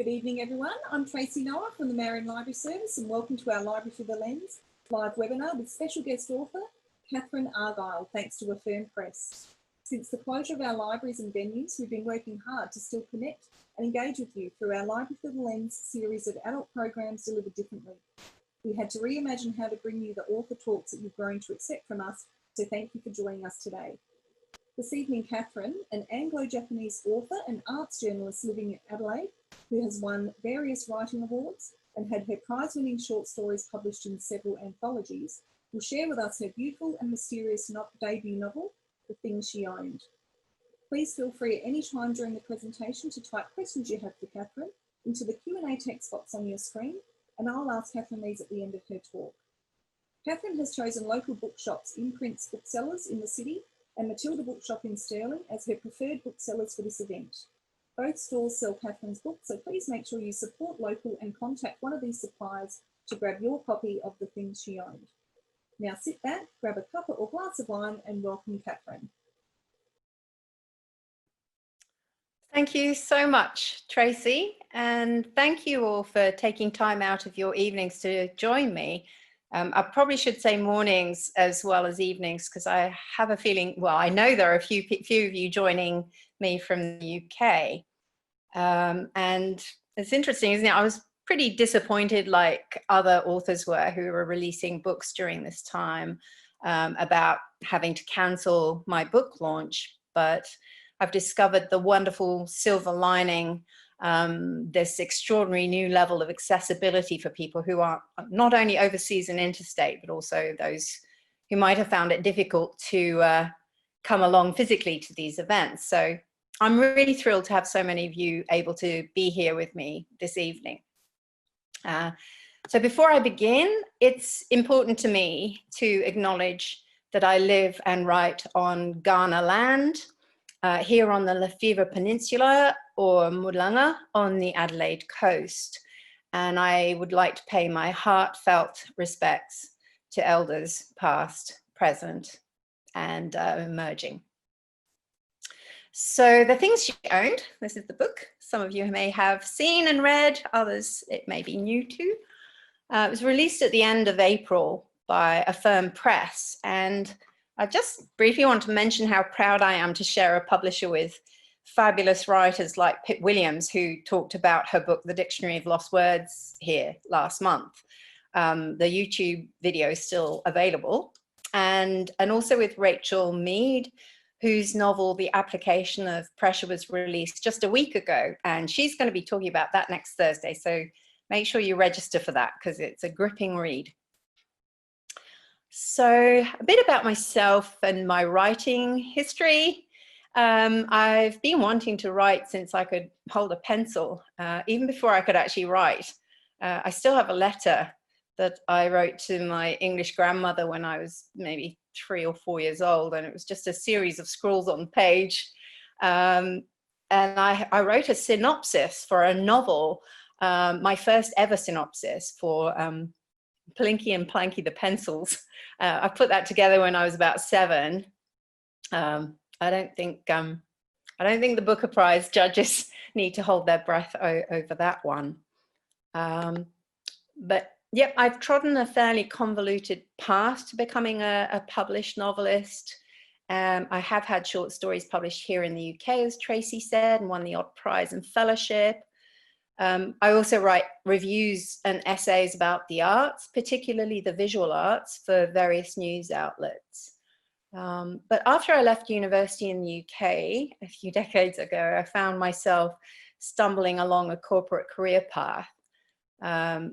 Good evening, everyone. I'm Tracy Noah from the Marion Library Service, and welcome to our Library Through the Lens live webinar with special guest author Katherine Arguile, thanks to Affirm Press. Since the closure of our libraries and venues, we've been working hard to still connect and engage with you through our Library Through the Lens series of adult programs delivered differently. We had to reimagine how to bring you the author talks that you've grown to accept from us, so thank you for joining us today. This evening, Katherine, an Anglo-Japanese author and arts journalist living in Adelaide, who has won various writing awards and had her prize-winning short stories published in several anthologies, will share with us her beautiful and mysterious debut novel, The Things She Owned. Please feel free at any time during the presentation to type questions you have for Katherine into the Q&A text box on your screen, and I'll ask Katherine these at the end of her talk. Katherine has chosen local bookshops, imprints booksellers in the city, and Matilda Bookshop in Stirling as her preferred booksellers for this event. Both stores sell Katherine's books, so please make sure you support local and contact one of these suppliers to grab your copy of The Things She Owned. Now sit back, grab a cup or glass of wine, and welcome Katherine. Thank you so much, Tracy, and thank you all for taking time out of your evenings to join me. I probably should say mornings as well as evenings, because I have a feeling, well, I know there are a few of you joining me from the UK. And it's interesting, isn't it? I was pretty disappointed, like other authors were who were releasing books during this time, about having to cancel my book launch. But I've discovered the wonderful silver lining, this extraordinary new level of accessibility for people who are not only overseas and interstate, but also those who might have found it difficult to come along physically to these events. So I'm really thrilled to have so many of you able to be here with me this evening. So before I begin, it's important to me to acknowledge that I live and write on Kaurna land, here on the Lefevre Peninsula, or Mulunga on the Adelaide coast. And I would like to pay my heartfelt respects to elders past, present, and emerging. So The Things She Owned, this is the book. Some of you may have seen and read, others it may be new to. It was released at the end of April by Affirm Press, and I just briefly want to mention how proud I am to share a publisher with fabulous writers like Pip Williams, who talked about her book, The Dictionary of Lost Words, here last month. The YouTube video is still available. And also with Rachel Mead, whose novel, The Application of Pressure, was released just a week ago. And she's going to be talking about that next Thursday. So make sure you register for that, because it's a gripping read. So a bit about myself and my writing history. I've been wanting to write since I could hold a pencil, even before I could actually write. I still have a letter that I wrote to my English grandmother when I was maybe 3 or 4 years old, and it was just a series of scrawls on the page. And I wrote a synopsis for a novel, my first ever synopsis for Plinky and Planky the Pencils. I put that together when I was about 7. I don't think the Booker Prize judges need to hold their breath over that one. But yep, I've trodden a fairly convoluted path to becoming a published novelist. I have had short stories published here in the UK, as Tracy said, and won the odd prize and fellowship. I also write reviews and essays about the arts, particularly the visual arts, for various news outlets. But after I left university in the UK a few decades ago, I found myself stumbling along a corporate career path,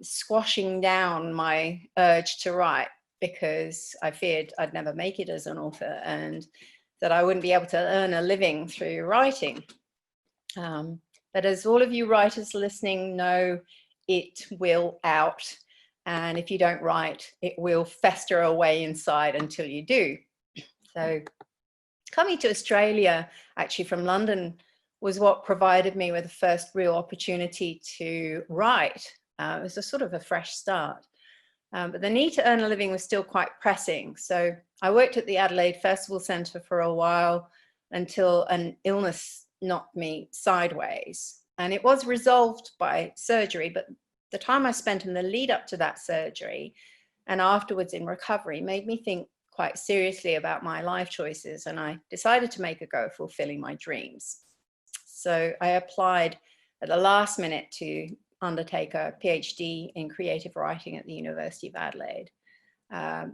squashing down my urge to write because I feared I'd never make it as an author and that I wouldn't be able to earn a living through writing. But as all of you writers listening know, it will out. And if you don't write, it will fester away inside until you do. So coming to Australia, actually from London, was what provided me with the first real opportunity to write. It was a sort of a fresh start. But the need to earn a living was still quite pressing. So I worked at the Adelaide Festival Centre for a while until an illness knocked me sideways. And it was resolved by surgery, but the time I spent in the lead up to that surgery and afterwards in recovery made me think quite seriously about my life choices, and I decided to make a go of fulfilling my dreams. So I applied at the last minute to undertake a PhD in creative writing at the University of Adelaide,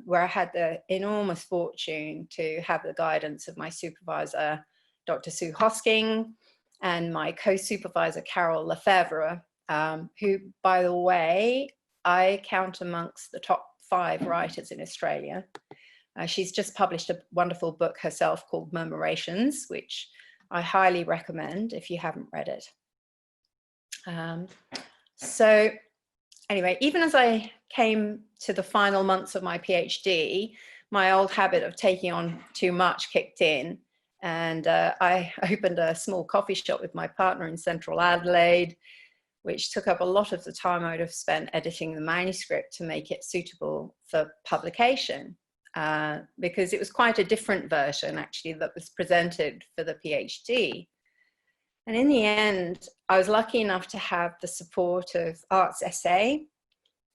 where I had the enormous fortune to have the guidance of my supervisor, Dr. Sue Hosking, and my co-supervisor, Carol Lefebvre, who, by the way, I count amongst the top 5 writers in Australia. She's just published a wonderful book herself called Murmurations, which I highly recommend if you haven't read it. So anyway, even as I came to the final months of my PhD, my old habit of taking on too much kicked in, and I opened a small coffee shop with my partner in central Adelaide, which took up a lot of the time I would have spent editing the manuscript to make it suitable for publication. Because it was quite a different version actually that was presented for the PhD. And in the end, I was lucky enough to have the support of Arts SA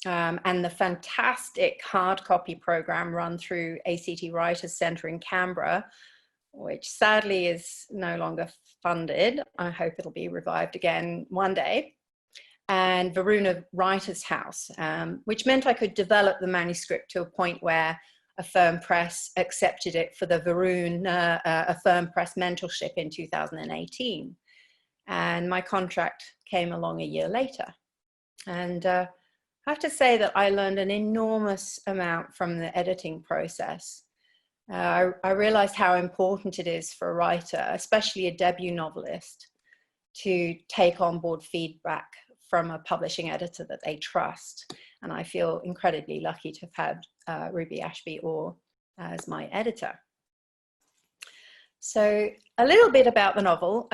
and the fantastic hard copy program run through ACT Writers Centre in Canberra, which sadly is no longer funded. I hope it'll be revived again one day. And Varuna Writers House, which meant I could develop the manuscript to a point where a firm press accepted it for the Varuna a firm press mentorship in 2018. And my contract came along a year later. And I have to say that I learned an enormous amount from the editing process. I realized how important it is for a writer, especially a debut novelist, to take on board feedback from a publishing editor that they trust. And I feel incredibly lucky to have had Ruby Ashby-Orr as my editor. So a little bit about the novel.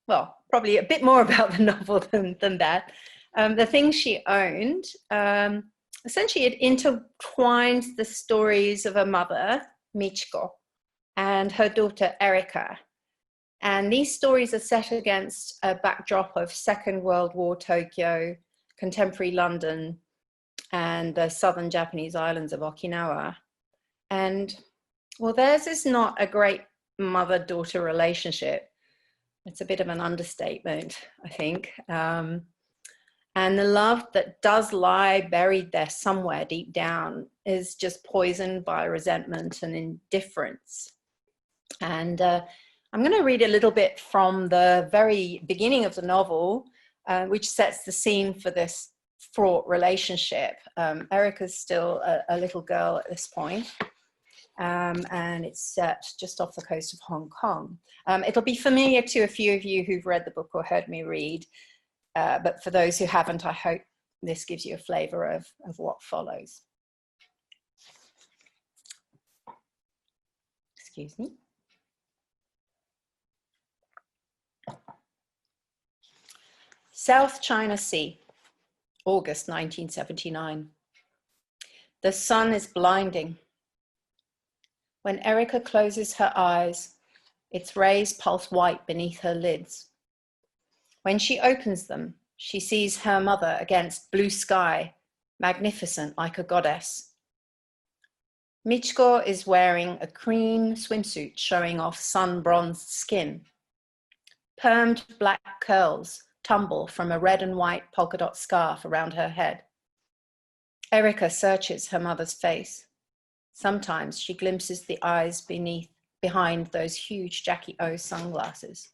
Well, probably a bit more about the novel than that. The things she owned, essentially it intertwines the stories of a mother, Michiko, and her daughter, Erika. And these stories are set against a backdrop of Second World War Tokyo, contemporary London, and the southern Japanese islands of Okinawa. And well, theirs is not a great mother-daughter relationship. It's a bit of an understatement, I think. And the love that does lie buried there somewhere deep down is just poisoned by resentment and indifference. And I'm going to read a little bit from the very beginning of the novel, which sets the scene for this fraught relationship. Erika's still a little girl at this point, and it's set just off the coast of Hong Kong. It'll be familiar to a few of you who've read the book or heard me read, but for those who haven't, I hope this gives you a flavour of what follows. Excuse me. South China Sea, August 1979. The sun is blinding. When Erika closes her eyes, its rays pulse white beneath her lids. When she opens them, she sees her mother against blue sky, magnificent like a goddess. Michiko is wearing a cream swimsuit showing off sun-bronzed skin. Permed black curls tumble from a red and white polka dot scarf around her head. Erika searches her mother's face. Sometimes she glimpses the eyes behind those huge Jackie O sunglasses.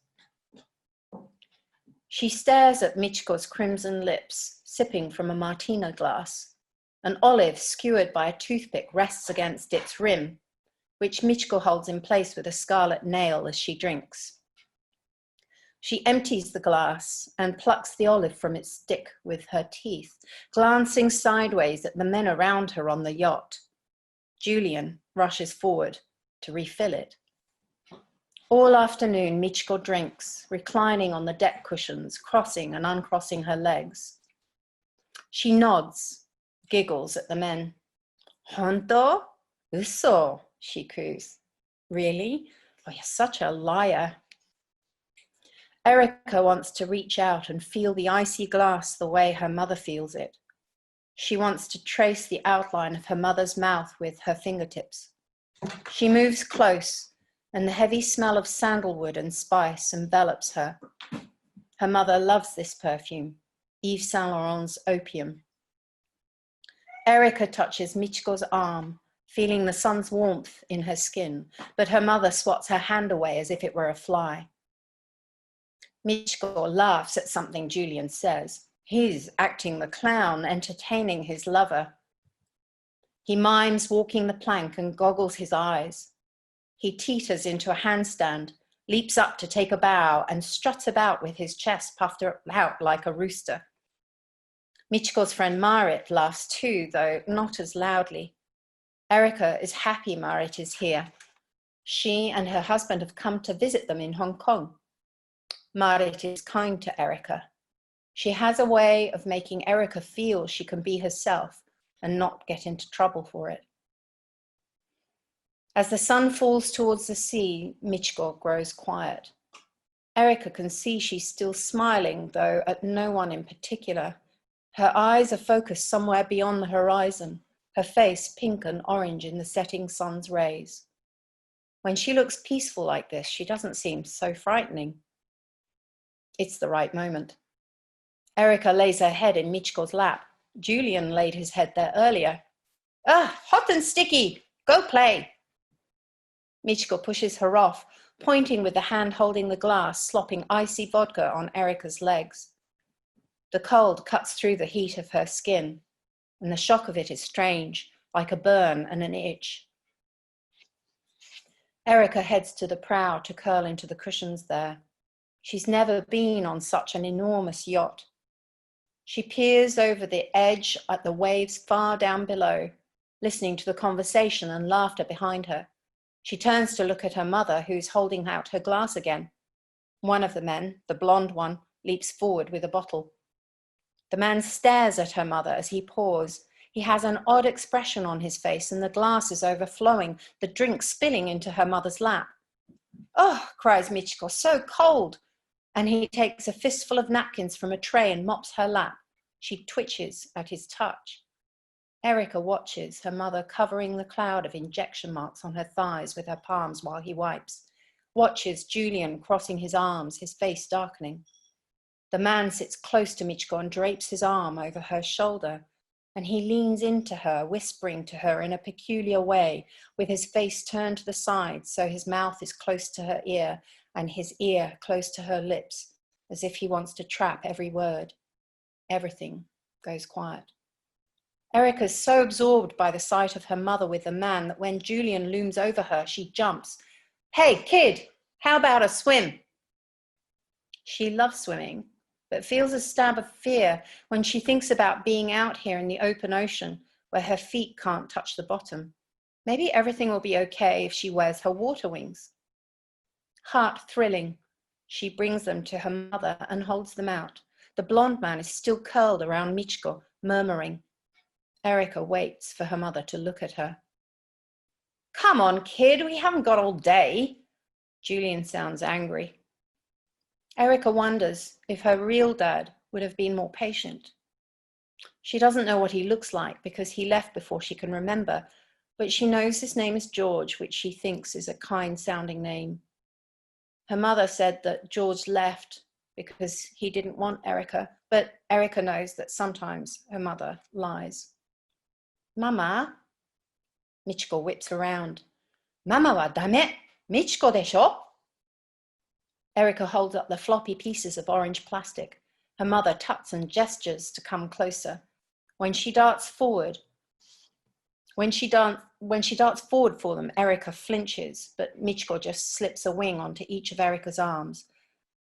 She stares at Michiko's crimson lips, sipping from a martini glass. An olive skewered by a toothpick rests against its rim, which Michiko holds in place with a scarlet nail as she drinks. She empties the glass and plucks the olive from its stick with her teeth, glancing sideways at the men around her on the yacht. Julian rushes forward to refill it. All afternoon, Michiko drinks, reclining on the deck cushions, crossing and uncrossing her legs. She nods, giggles at the men. Honto? Uso, she coos. Really? Oh, you're such a liar. Erica wants to reach out and feel the icy glass the way her mother feels it. She wants to trace the outline of her mother's mouth with her fingertips. She moves close, and the heavy smell of sandalwood and spice envelops her. Her mother loves this perfume, Yves Saint Laurent's opium. Erica touches Michiko's arm, feeling the sun's warmth in her skin, but her mother swats her hand away as if it were a fly. Michiko laughs at something Julian says. He's acting the clown, entertaining his lover. He mimes walking the plank and goggles his eyes. He teeters into a handstand, leaps up to take a bow, and struts about with his chest puffed out like a rooster. Michiko's friend Marit laughs too, though not as loudly. Erica is happy Marit is here. She and her husband have come to visit them in Hong Kong. Marit is kind to Erica. She has a way of making Erica feel she can be herself and not get into trouble for it. As the sun falls towards the sea, Michiko grows quiet. Erica can see she's still smiling, though at no one in particular. Her eyes are focused somewhere beyond the horizon, her face pink and orange in the setting sun's rays. When she looks peaceful like this, she doesn't seem so frightening. It's the right moment. Erica lays her head in Michiko's lap. Julian laid his head there earlier. Ah, hot and sticky! Go play! Michiko pushes her off, pointing with the hand holding the glass, slopping icy vodka on Erica's legs. The cold cuts through the heat of her skin, and the shock of it is strange, like a burn and an itch. Erica heads to the prow to curl into the cushions there. She's never been on such an enormous yacht. She peers over the edge at the waves far down below, listening to the conversation and laughter behind her. She turns to look at her mother, who's holding out her glass again. One of the men, the blonde one, leaps forward with a bottle. The man stares at her mother as he pours. He has an odd expression on his face, and the glass is overflowing, the drink spilling into her mother's lap. Oh, cries Michiko, so cold! And he takes a fistful of napkins from a tray and mops her lap. She twitches at his touch. Erica watches, her mother covering the cloud of injection marks on her thighs with her palms while he wipes. Watches Julian crossing his arms, his face darkening. The man sits close to Michiko and drapes his arm over her shoulder, and he leans into her, whispering to her in a peculiar way, with his face turned to the side so his mouth is close to her ear and his ear close to her lips, as if he wants to trap every word. Everything goes quiet. Erica's so absorbed by the sight of her mother with the man that when Julian looms over her, she jumps. Hey, kid, how about a swim? She loves swimming, but feels a stab of fear when she thinks about being out here in the open ocean where her feet can't touch the bottom. Maybe everything will be okay if she wears her water wings. Heart thrilling, she brings them to her mother and holds them out. The blonde man is still curled around Michiko, murmuring. Erica waits for her mother to look at her. Come on, kid, we haven't got all day. Julian sounds angry. Erica wonders if her real dad would have been more patient. She doesn't know what he looks like because he left before she can remember, but she knows his name is George, which she thinks is a kind-sounding name. Her mother said that George left because he didn't want Erica, but Erica knows that sometimes her mother lies. Mama? Michiko whips around. Mama wa dame, Michiko desho? Erica holds up the floppy pieces of orange plastic. Her mother tuts and gestures to come closer. When she darts forward for them, Erica flinches, but Michiko just slips a wing onto each of Erica's arms,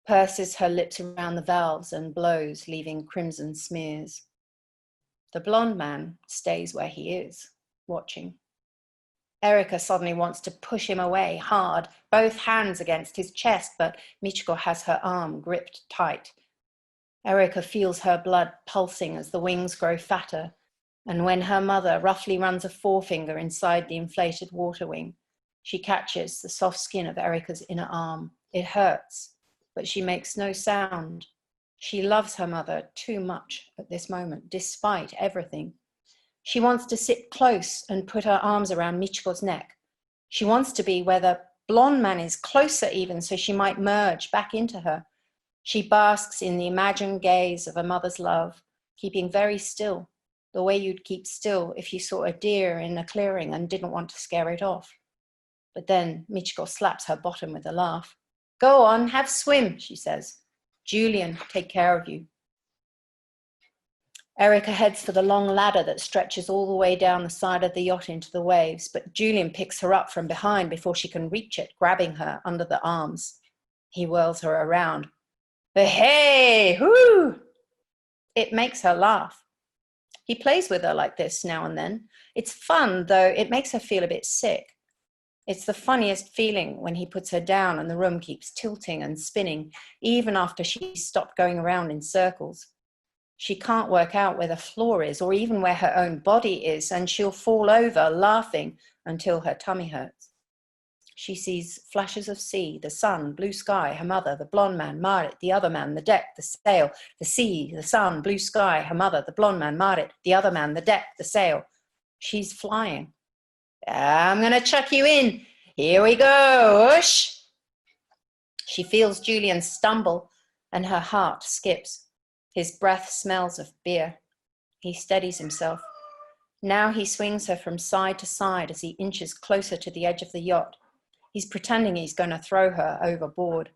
purses her lips around the valves and blows, leaving crimson smears. The blonde man stays where he is, watching. Erica suddenly wants to push him away hard, both hands against his chest, but Michiko has her arm gripped tight. Erica feels her blood pulsing as the wings grow fatter, and when her mother roughly runs a forefinger inside the inflated water wing, she catches the soft skin of Erica's inner arm. It hurts, but she makes no sound. She loves her mother too much at this moment, despite everything. She wants to sit close and put her arms around Michiko's neck. She wants to be where the blonde man is, closer even, so she might merge back into her. She basks in the imagined gaze of a mother's love, keeping very still, the way you'd keep still if you saw a deer in a clearing and didn't want to scare it off. But then Michiko slaps her bottom with a laugh. Go on, have swim, she says. Julian, take care of you. Erica heads for the long ladder that stretches all the way down the side of the yacht into the waves, but Julian picks her up from behind before she can reach it, grabbing her under the arms. He whirls her around. Hey, whoo! It makes her laugh. He plays with her like this now and then. It's fun, though it makes her feel a bit sick. It's the funniest feeling when he puts her down and the room keeps tilting and spinning, even after she's stopped going around in circles. She can't work out where the floor is or even where her own body is, and she'll fall over laughing until her tummy hurts. She sees flashes of sea, the sun, blue sky, her mother, the blonde man, Marit, the other man, the deck, the sail, the sea, the sun, blue sky, her mother, the blonde man, Marit, the other man, the deck, the sail. She's flying. I'm going to chuck you in. Here we go. Whoosh. She feels Julian stumble and her heart skips. His breath smells of beer. He steadies himself. Now he swings her from side to side as he inches closer to the edge of the yacht. He's pretending he's going to throw her overboard.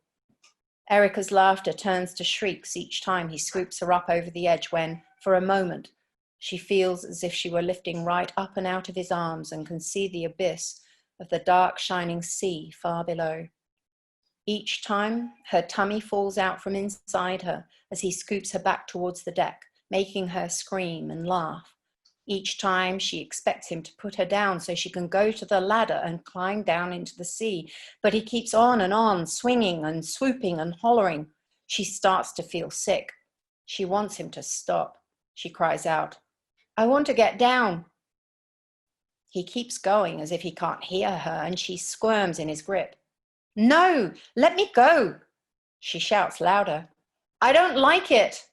Erica's laughter turns to shrieks each time he scoops her up over the edge when, for a moment, she feels as if she were lifting right up and out of his arms and can see the abyss of the dark, shining sea far below. Each time, her tummy falls out from inside her as he scoops her back towards the deck, making her scream and laugh. Each time, she expects him to put her down so she can go to the ladder and climb down into the sea. But he keeps on, swinging and swooping and hollering. She starts to feel sick. She wants him to stop. She cries out, I want to get down. He keeps going as if he can't hear her, and she squirms in his grip. No, let me go. She shouts louder. I don't like it.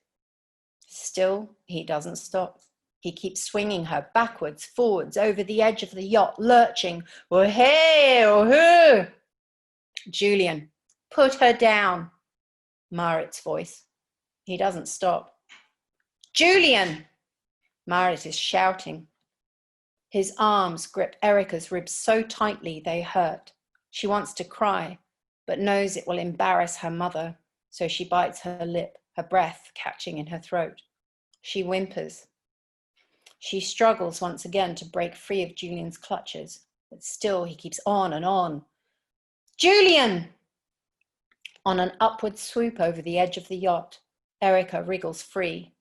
Still, he doesn't stop. He keeps swinging her backwards, forwards, over the edge of the yacht, lurching. Oh, hey, oh, hey. Julian, put her down. Marit's voice. He doesn't stop. Julian! Marit is shouting. His arms grip Erica's ribs so tightly they hurt. She wants to cry, but knows it will embarrass her mother, so she bites her lip, her breath catching in her throat. She whimpers. She struggles once again to break free of Julian's clutches, but still he keeps on and on. Julian! On an upward swoop over the edge of the yacht, Erica wriggles free.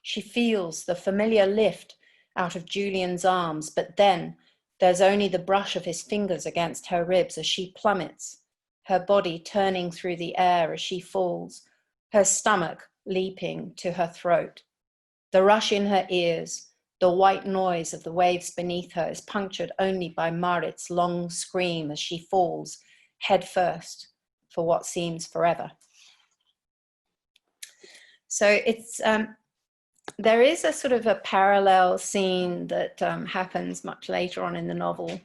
She feels the familiar lift out of Julian's arms, but then there's only the brush of his fingers against her ribs as she plummets, her body turning through the air as she falls, her stomach leaping to her throat. The rush in her ears, the white noise of the waves beneath her is punctured only by Marit's long scream as she falls, head first, for what seems forever. So it's there is a sort of a parallel scene that happens much later on in the novel.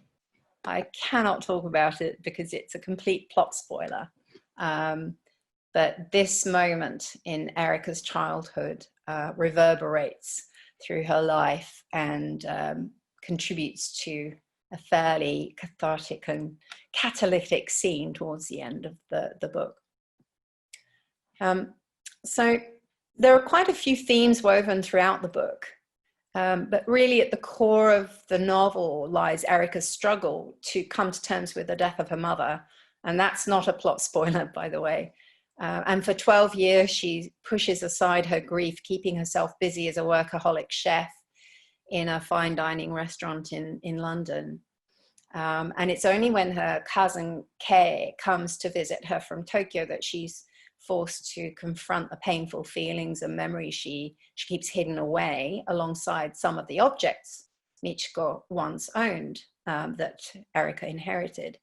I cannot talk about it because it's a complete plot spoiler. But this moment in Erica's childhood reverberates through her life and contributes to a fairly cathartic and catalytic scene towards the end of the book. So there are quite a few themes woven throughout the book, but really at the core of the novel lies Erica's struggle to come to terms with the death of her mother. And that's not a plot spoiler, by the way. And for 12 years, she pushes aside her grief, keeping herself busy as a workaholic chef in a fine dining restaurant in London. And it's only when her cousin Kei comes to visit her from Tokyo that she's forced to confront the painful feelings and memories she keeps hidden away alongside some of the objects Michiko once owned that Erica inherited,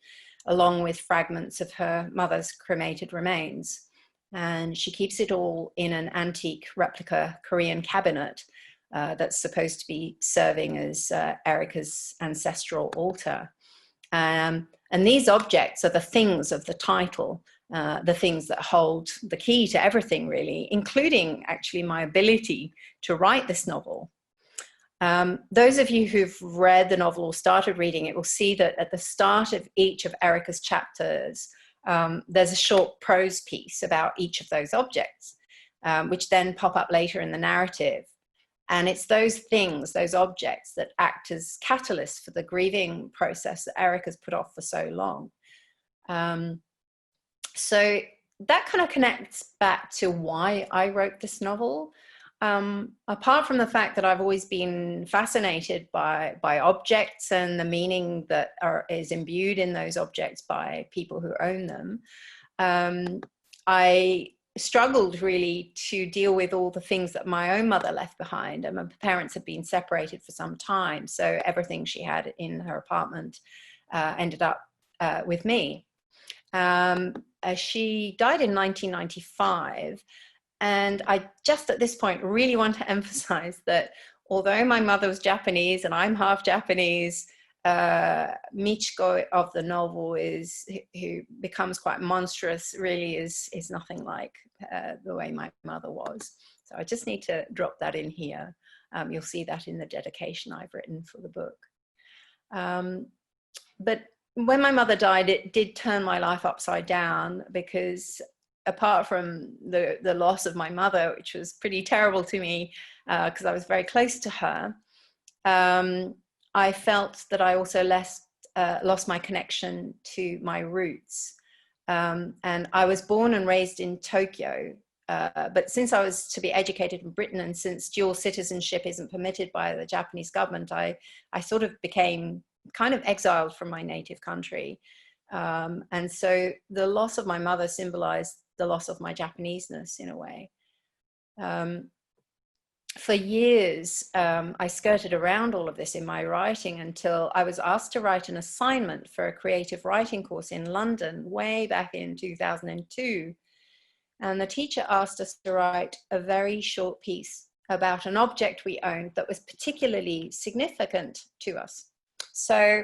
along with fragments of her mother's cremated remains. And she keeps it all in an antique replica Korean cabinet that's supposed to be serving as Erica's ancestral altar. And these objects are the things of the title, the things that hold the key to everything, really, including actually my ability to write this novel. Those of you who've read the novel or started reading it will see that at the start of each of Erica's chapters, there's a short prose piece about each of those objects, which then pop up later in the narrative. And it's those things, those objects, that act as catalysts for the grieving process that Erica's put off for so long. So that kind of connects back to why I wrote this novel. Apart from the fact that I've always been fascinated by objects and the meaning that is imbued in those objects by people who own them, I struggled really to deal with all the things that my own mother left behind. And my parents had been separated for some time, so everything she had in her apartment ended up with me. She died in 1995, and I just at this point really want to emphasize that although my mother was Japanese and I'm half Japanese, Michiko of the novel who becomes quite monstrous, really is nothing like the way my mother was. So I just need to drop that in here. You'll see that in the dedication I've written for the book. But when my mother died, it did turn my life upside down, because apart from the loss of my mother, which was pretty terrible to me because I was very close to her, I felt that I also lost my connection to my roots. And I was born and raised in Tokyo, but since I was to be educated in Britain, and since dual citizenship isn't permitted by the Japanese government, I sort of became kind of exiled from my native country. And so the loss of my mother symbolized the loss of my Japaneseness in a way. For years, I skirted around all of this in my writing until I was asked to write an assignment for a creative writing course in London way back in 2002. And the teacher asked us to write a very short piece about an object we owned that was particularly significant to us. So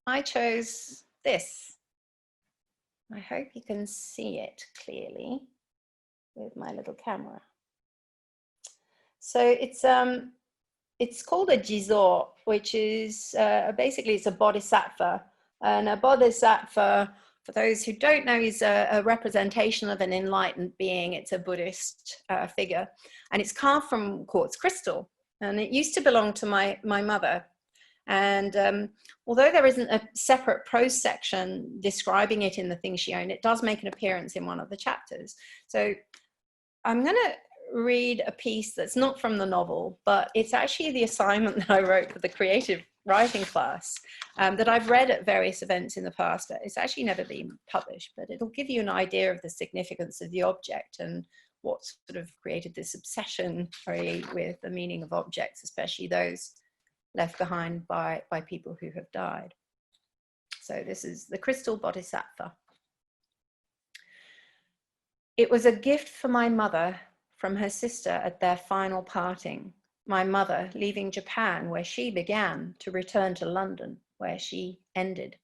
I chose this. I hope you can see it clearly with my little camera. So it's called a jizo, which is basically it's a bodhisattva. And a bodhisattva, for those who don't know, is a representation of an enlightened being. It's a Buddhist figure, and it's carved from quartz crystal. And it used to belong to my mother. And although there isn't a separate prose section describing it in the things she owned, it does make an appearance in one of the chapters. So I'm going to read a piece that's not from the novel, but it's actually the assignment that I wrote for the creative writing class that I've read at various events in the past. It's actually never been published, but it'll give you an idea of the significance of the object and what sort of created this obsession really with the meaning of objects, especially those left behind by people who have died. So this is the Crystal Bodhisattva. It was a gift for my mother from her sister at their final parting. My mother leaving Japan, where she began, to return to London, where she ended.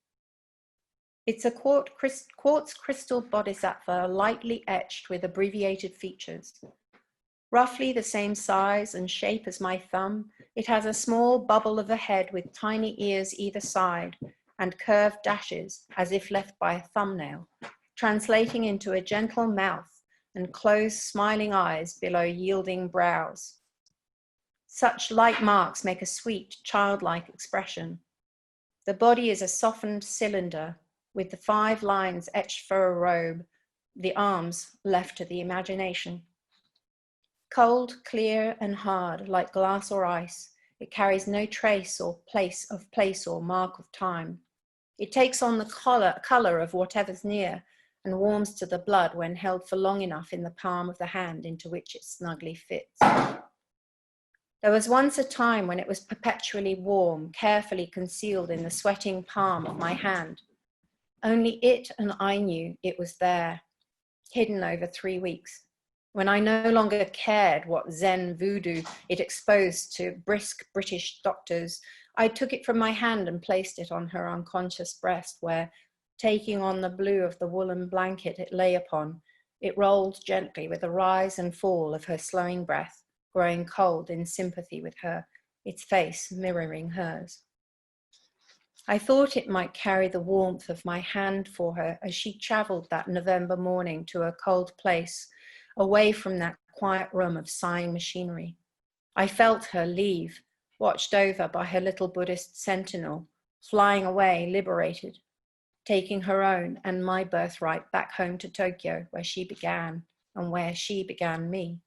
It's a quartz crystal bodhisattva, lightly etched with abbreviated features. Roughly the same size and shape as my thumb, it has a small bubble of a head with tiny ears either side and curved dashes as if left by a thumbnail, translating into a gentle mouth and closed smiling eyes below yielding brows. Such light marks make a sweet, childlike expression. The body is a softened cylinder with the 5 lines etched for a robe, the arms left to the imagination. Cold, clear, and hard, like glass or ice, it carries no trace or place or mark of time. It takes on the color of whatever's near and warms to the blood when held for long enough in the palm of the hand into which it snugly fits. There was once a time when it was perpetually warm, carefully concealed in the sweating palm of my hand. Only it and I knew it was there. hidden over 3 weeks. When I no longer cared what Zen voodoo it exposed to brisk British doctors, I took it from my hand and placed it on her unconscious breast, where, taking on the blue of the woolen blanket it lay upon, it rolled gently with the rise and fall of her slowing breath, growing cold in sympathy with her, its face mirroring hers. I thought it might carry the warmth of my hand for her as she travelled that November morning to a cold place, away from that quiet room of sighing machinery. I felt her leave, watched over by her little Buddhist sentinel, flying away liberated, taking her own and my birthright back home to Tokyo, where she began and where she began me.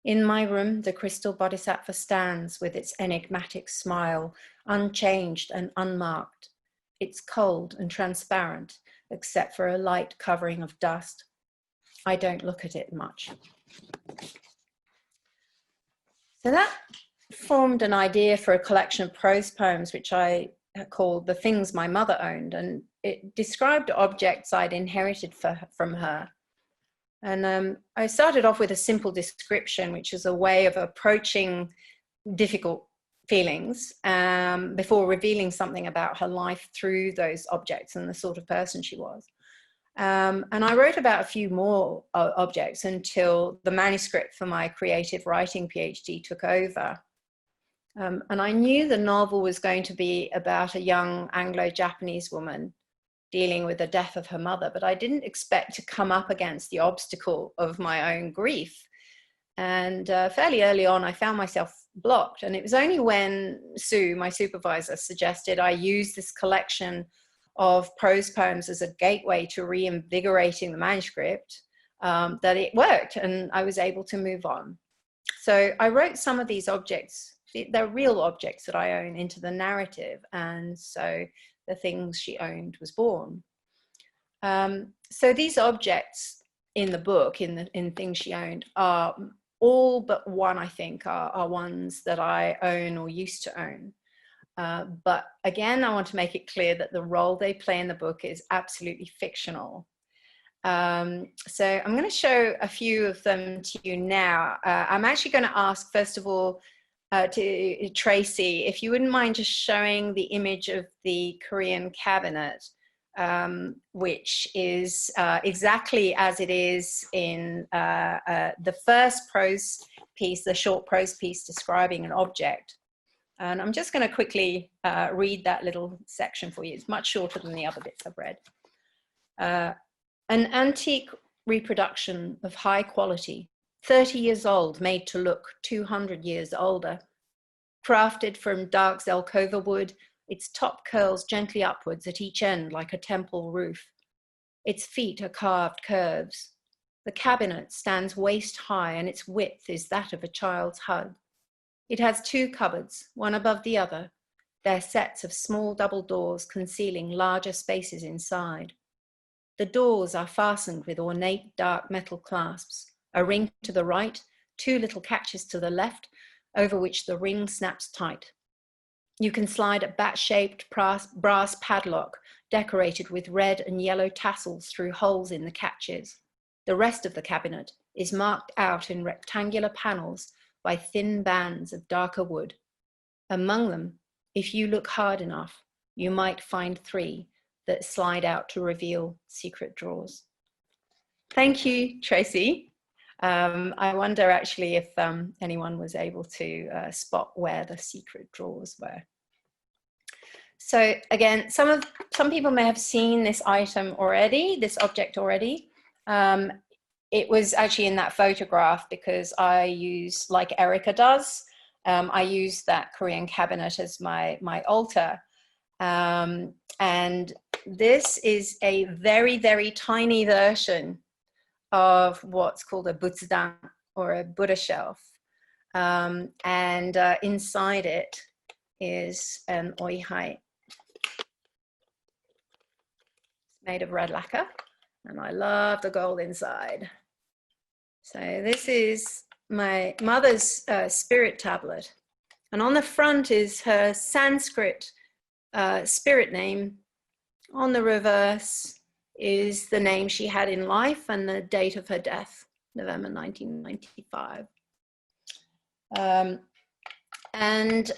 In my room, the crystal Bodhisattva stands with its enigmatic smile, unchanged and unmarked. It's cold and transparent, except for a light covering of dust. I don't look at it much. So that formed an idea for a collection of prose poems, which I called The Things My Mother Owned, and it described objects I'd inherited from her. And I started off with a simple description, which is a way of approaching difficult feelings before revealing something about her life through those objects and the sort of person she was. And I wrote about a few more objects until the manuscript for my creative writing PhD took over. And I knew the novel was going to be about a young Anglo-Japanese woman dealing with the death of her mother, but I didn't expect to come up against the obstacle of my own grief. And fairly early on, I found myself blocked. And it was only when Sue, my supervisor, suggested I use this collection of prose poems as a gateway to reinvigorating the manuscript that it worked, and I was able to move on. So I wrote some of these objects, they're real objects that I own, into the narrative, and so The Things She Owned was born. So these objects in the book, in Things She Owned, are all but one, I think, are ones that I own or used to own. But again, I want to make it clear that the role they play in the book is absolutely fictional. So I'm going to show a few of them to you now. I'm actually going to ask, first of all, to Tracy, if you wouldn't mind just showing the image of the Korean cabinet, which is exactly as it is in the first prose piece, the short prose piece describing an object. And I'm just going to quickly read that little section for you. It's much shorter than the other bits I've read. An antique reproduction of high quality, 30 years old, made to look 200 years older. Crafted from dark Zelkova wood, its top curls gently upwards at each end like a temple roof. Its feet are carved curves. The cabinet stands waist high and its width is that of a child's hug. It has two cupboards, one above the other, their sets of small double doors concealing larger spaces inside. The doors are fastened with ornate dark metal clasps, a ring to the right, two little catches to the left, over which the ring snaps tight. You can slide a bat-shaped brass padlock decorated with red and yellow tassels through holes in the catches. The rest of the cabinet is marked out in rectangular panels by thin bands of darker wood. Among them, if you look hard enough, you might find 3 that slide out to reveal secret drawers. Thank you, Tracy. I wonder actually if anyone was able to spot where the secret drawers were. So again, some people may have seen this item already, this object already. It was actually in that photograph because I use, like Erica does, I use that Korean cabinet as my altar. And this is a very, very tiny version of what's called a Butsudan, or a Buddha shelf. And inside it is an oihai. It's made of red lacquer, and I love the gold inside. So this is my mother's spirit tablet. And on the front is her Sanskrit spirit name. On the reverse is the name she had in life and the date of her death, November 1995. And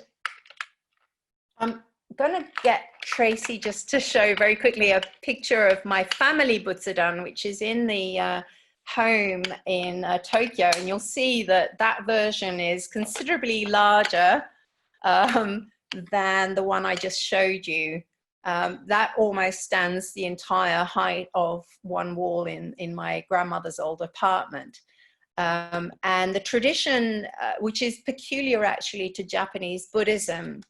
I'm going to get Tracy just to show very quickly a picture of my family butsudan, which is in the home in Tokyo. And you'll see that that version is considerably larger than the one I just showed you. That almost stands the entire height of one wall in my grandmother's old apartment. And the tradition, which is peculiar actually to Japanese Buddhism,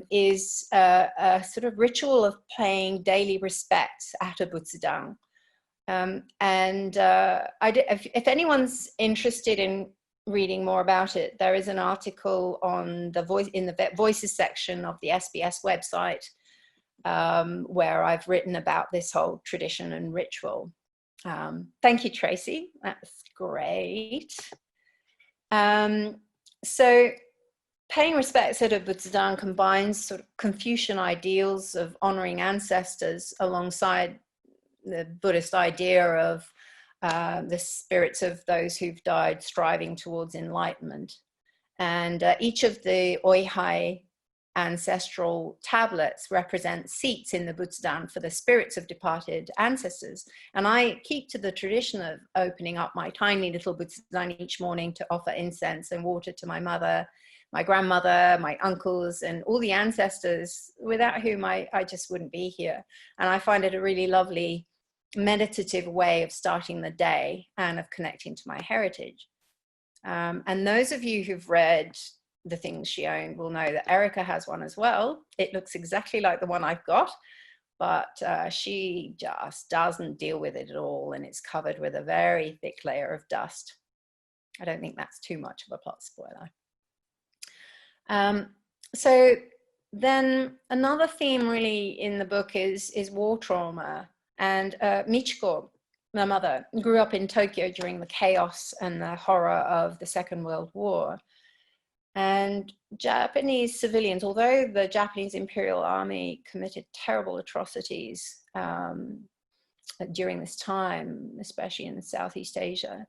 is a sort of ritual of paying daily respects at a butsudan. If anyone's interested in reading more about it, there is an article on the Voices section of the SBS website, where I've written about this whole tradition and ritual. Thank you, Tracy. That's great. So paying respects at a butsudan combines sort of Confucian ideals of honoring ancestors alongside the Buddhist idea of the spirits of those who've died striving towards enlightenment. And each of the Oihai ancestral tablets represent seats in the butsudan for the spirits of departed ancestors. And I keep to the tradition of opening up my tiny little butsudan each morning to offer incense and water to my mother, my grandmother, my uncles, and all the ancestors without whom I just wouldn't be here. And I find it a really lovely meditative way of starting the day and of connecting to my heritage. And those of you who've read The Things She Owned will know that Erica has one as well. It looks exactly like the one I've got, but she just doesn't deal with it at all, and it's covered with a very thick layer of dust. I don't think that's too much of a plot spoiler. So then another theme really in the book is war trauma. And Michiko, my mother, grew up in Tokyo during the chaos and the horror of the Second World War. And Japanese civilians, although the Japanese Imperial Army committed terrible atrocities during this time, especially in Southeast Asia,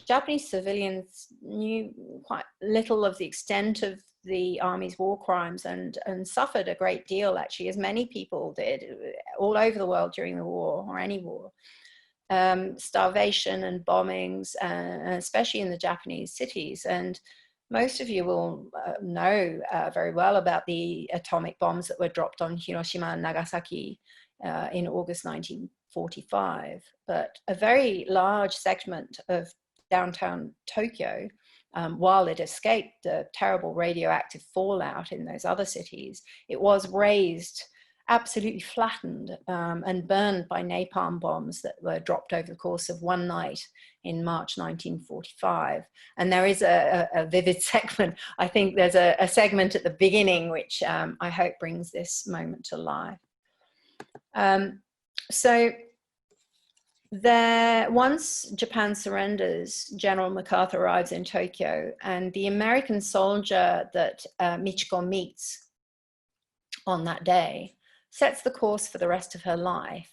Japanese civilians knew quite little of the extent of the army's war crimes and suffered a great deal, actually, as many people did all over the world during the war, or any war. Starvation and bombings, especially in the Japanese cities. And most of you will know very well about the atomic bombs that were dropped on Hiroshima and Nagasaki in August 1945. But a very large segment of downtown Tokyo, while it escaped the terrible radioactive fallout in those other cities, it was razed, absolutely flattened, and burned by napalm bombs that were dropped over the course of one night in March 1945. And there is a vivid segment. I think there's a segment at the beginning which I hope brings this moment to life. So once Japan surrenders, General MacArthur arrives in Tokyo, and the American soldier that Michiko meets on that day sets the course for the rest of her life.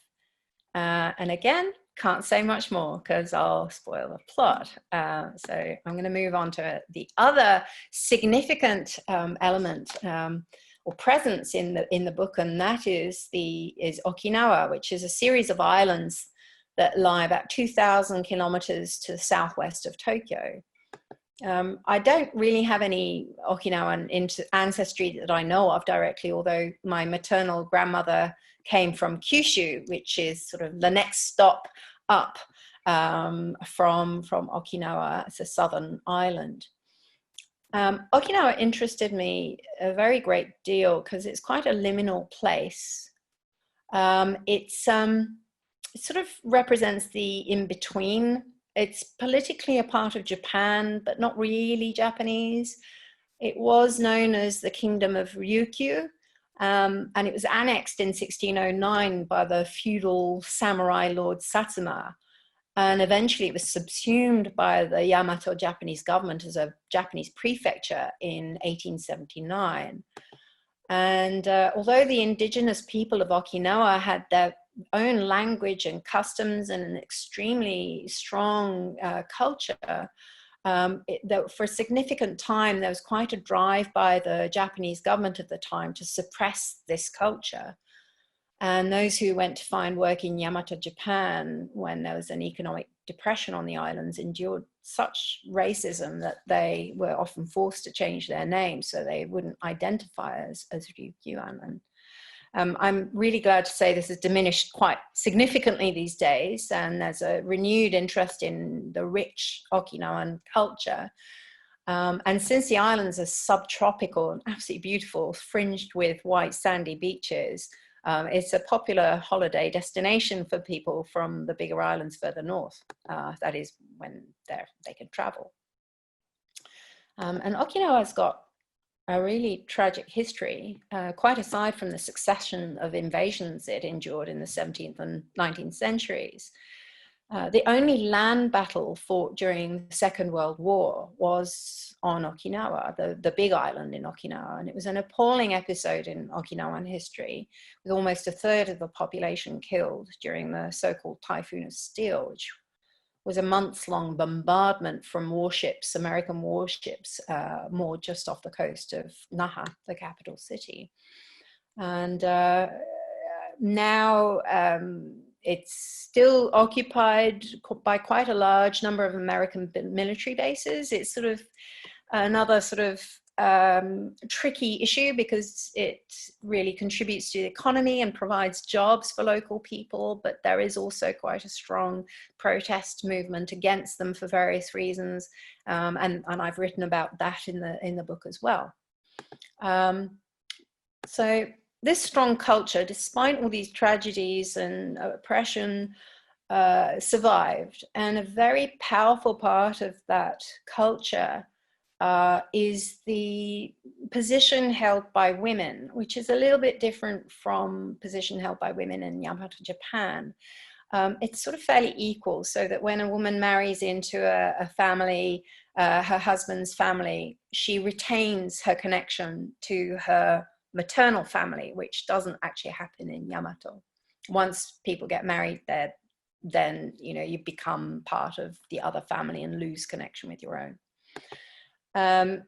And again, can't say much more because I'll spoil the plot. So I'm going to move on to the other significant element or presence in the book, and that is Okinawa, which is a series of islands that lie about 2,000 kilometers to the southwest of Tokyo. I don't really have any Okinawan ancestry that I know of directly, although my maternal grandmother came from Kyushu, which is sort of the next stop up from Okinawa. It's a southern island. Okinawa interested me a very great deal because it's quite a liminal place. It sort of represents the in-between. It's politically a part of Japan, but not really Japanese. It was known as the Kingdom of Ryukyu, and it was annexed in 1609 by the feudal samurai Lord Satsuma. And eventually it was subsumed by the Yamato Japanese government as a Japanese prefecture in 1879. And although the indigenous people of Okinawa had their own language and customs and an extremely strong culture. That for a significant time, there was quite a drive by the Japanese government at the time to suppress this culture. And those who went to find work in Yamato, Japan, when there was an economic depression on the islands, endured such racism that they were often forced to change their name so they wouldn't identify as Ryukyuan. And I'm really glad to say this has diminished quite significantly these days, and there's a renewed interest in the rich Okinawan culture. And since the islands are subtropical and absolutely beautiful, fringed with white sandy beaches, it's a popular holiday destination for people from the bigger islands further north. That is when they can travel. And Okinawa's got a really tragic history, quite aside from the succession of invasions it endured in the 17th and 19th centuries. The only land battle fought during the Second World War was on Okinawa, the big island in Okinawa. And it was an appalling episode in Okinawan history, with almost a third of the population killed during the so-called Typhoon of Steel, which was a months-long bombardment from warships, American warships, moored just off the coast of Naha, the capital city. And now it's still occupied by quite a large number of American military bases. It's sort of another sort of tricky issue because it really contributes to the economy and provides jobs for local people, but there is also quite a strong protest movement against them for various reasons, and I've written about that in the book as well. So this strong culture, despite all these tragedies and oppression, survived, and a very powerful part of that culture is the position held by women, which is a little bit different from position held by women in Yamato, Japan. It's sort of fairly equal, so that when a woman marries into a family, her husband's family, she retains her connection to her maternal family, which doesn't actually happen in Yamato. Once people get married there, then you become part of the other family and lose connection with your own. And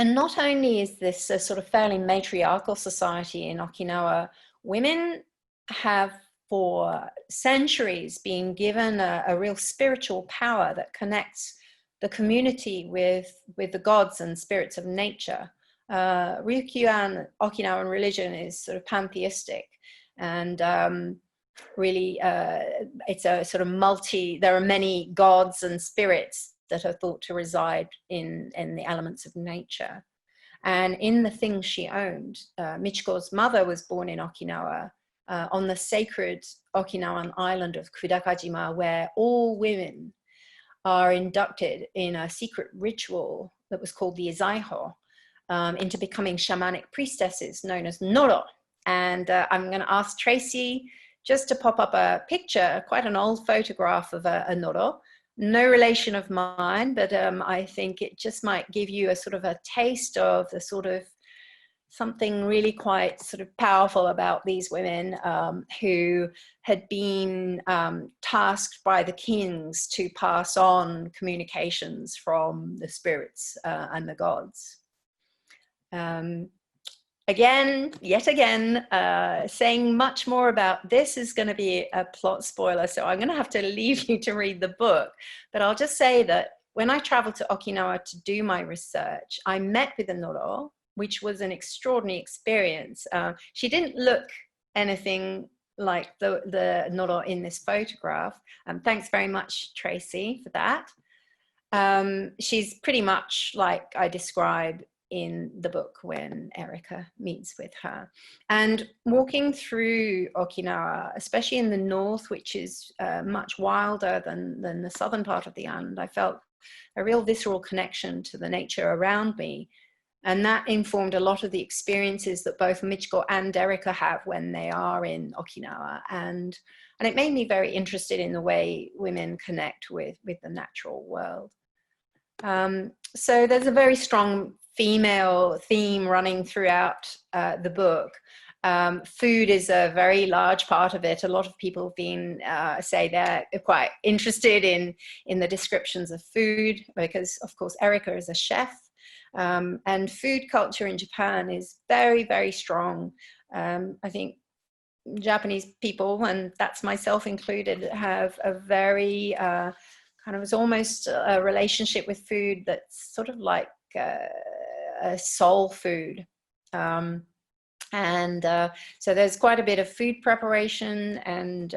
not only is this a sort of fairly matriarchal society in Okinawa, women have for centuries been given a real spiritual power that connects the community with the gods and spirits of nature. Ryukyuan Okinawan religion is sort of pantheistic, and really it's a sort of there are many gods and spirits that are thought to reside in the elements of nature. And in the things she owned, Michiko's mother was born in Okinawa, on the sacred Okinawan island of Kudakajima, where all women are inducted in a secret ritual that was called the Izaiho, into becoming shamanic priestesses known as Noro. And I'm going to ask Tracy just to pop up a picture, quite an old photograph of a Noro. No relation of mine, but I think it just might give you a sort of a taste of the sort of something really quite sort of powerful about these women who had been tasked by the kings to pass on communications from the spirits and the gods. Yet again, saying much more about this is going to be a plot spoiler, so I'm going to have to leave you to read the book. But I'll just say that when I traveled to Okinawa to do my research, I met with a Noro, which was an extraordinary experience. She didn't look anything like the Noro in this photograph. Thanks very much, Tracy, for that. She's pretty much like I describe in the book when Erica meets with her. And walking through Okinawa, especially in the north, which is much wilder than the southern part of the island, I felt a real visceral connection to the nature around me. And that informed a lot of the experiences that both Michiko and Erica have when they are in Okinawa. And it made me very interested in the way women connect with the natural world. So there's a very strong female theme running throughout the book. Food is a very large part of it. A lot of people have been say they're quite interested in the descriptions of food because, of course, Erica is a chef, and food culture in Japan is very, very strong. I think Japanese people, and that's myself included, have a very kind of, it's almost a relationship with food that's sort of like a soul food. So there's quite a bit of food preparation and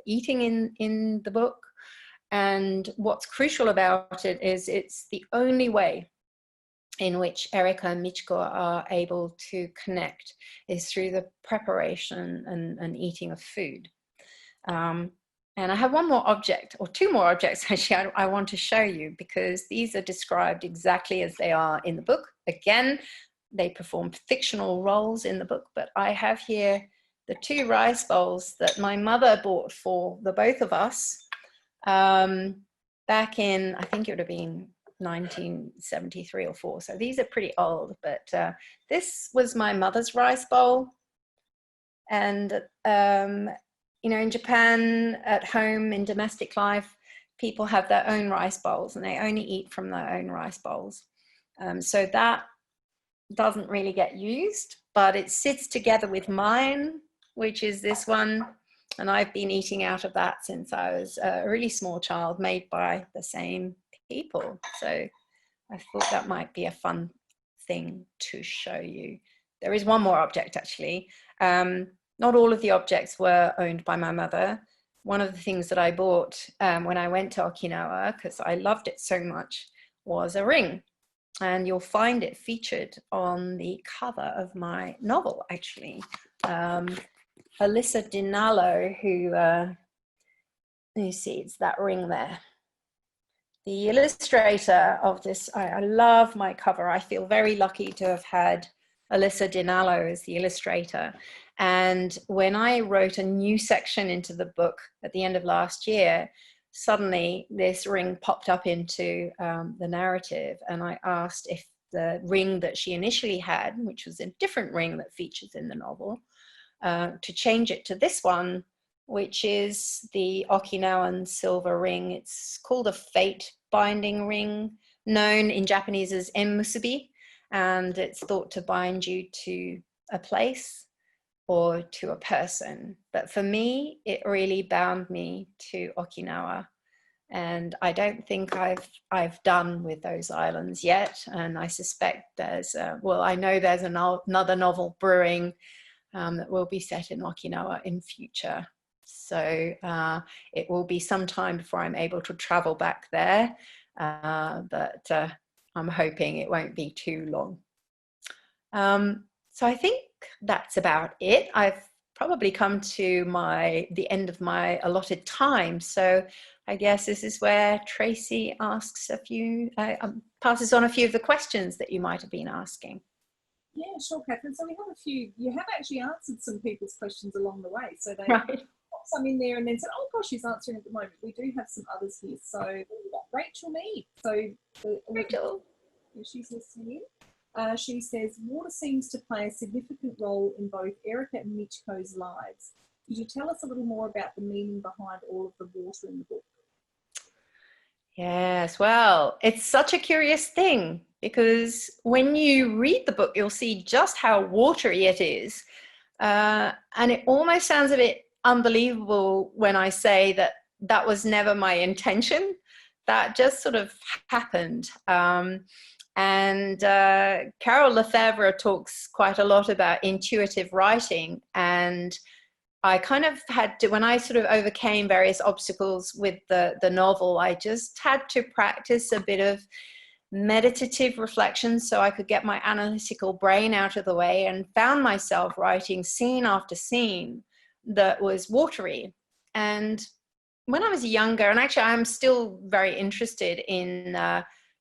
eating in the book. And what's crucial about it is it's the only way in which Erica and Michiko are able to connect is through the preparation and eating of food. And I have one more object, or two more objects actually, I want to show you, because these are described exactly as they are in the book. Again, they perform fictional roles in the book, but I have here the 2 rice bowls that my mother bought for the both of us back in, I think it would have been 1973 or 4. So these are pretty old, but this was my mother's rice bowl. And, you know, in Japan, at home, in domestic life, people have their own rice bowls and they only eat from their own rice bowls. So that doesn't really get used, but it sits together with mine, which is this one. And I've been eating out of that since I was a really small child, made by the same people. So I thought that might be a fun thing to show you. There is one more object actually. Not all of the objects were owned by my mother. One of the things that I bought when I went to Okinawa, because I loved it so much, was a ring. And you'll find it featured on the cover of my novel, actually. Alyssa Dinallo, who, you see, it's that ring there. The illustrator of this, I love my cover. I feel very lucky to have had Alyssa Dinallo as the illustrator. And when I wrote a new section into the book at the end of last year, suddenly this ring popped up into the narrative, and I asked if the ring that she initially had, which was a different ring that features in the novel, to change it to this one, which is the Okinawan silver ring. It's called a fate binding ring, known in Japanese as enmusubi, and it's thought to bind you to a place or to a person. But for me, it really bound me to Okinawa. And I don't think I've done with those islands yet. And I suspect there's, well, I know there's another novel brewing that will be set in Okinawa in future. So it will be some time before I'm able to travel back there. But I'm hoping it won't be too long. So I think that's about it. I've probably come to the end of my allotted time. So I guess this is where Tracy asks passes on a few of the questions that you might have been asking. Yeah, sure, Catherine. So we have a few, you have actually answered some people's questions along the way. So they Right. popped some in there and then said, oh gosh, she's answering at the moment. We do have some others here. So we've got Rachel Mead. So Rachel. She's listening in. She says, water seems to play a significant role in both Erica and Michiko's lives. Could you tell us a little more about the meaning behind all of the water in the book? Yes, well, it's such a curious thing, because when you read the book, you'll see just how watery it is. And it almost sounds a bit unbelievable when I say that that was never my intention. That just sort of happened. And Carol Lefebvre talks quite a lot about intuitive writing. And I kind of had to, when I sort of overcame various obstacles with the novel, I just had to practice a bit of meditative reflection so I could get my analytical brain out of the way, and found myself writing scene after scene that was watery. And when I was younger, and actually I'm still very interested in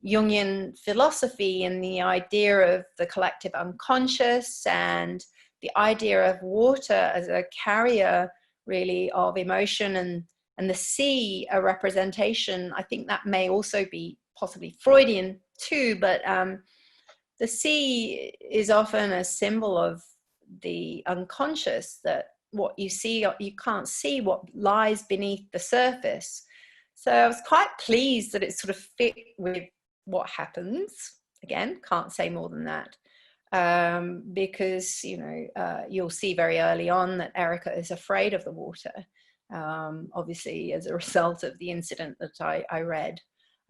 Jungian philosophy and the idea of the collective unconscious, and the idea of water as a carrier really of emotion, and the sea a representation. I think that may also be possibly Freudian too, but the sea is often a symbol of the unconscious, that what you see, you can't see what lies beneath the surface. So I was quite pleased that it sort of fit with what happens. Again, can't say more than that. Because, you know, you'll see very early on that Erica is afraid of the water, obviously as a result of the incident that I read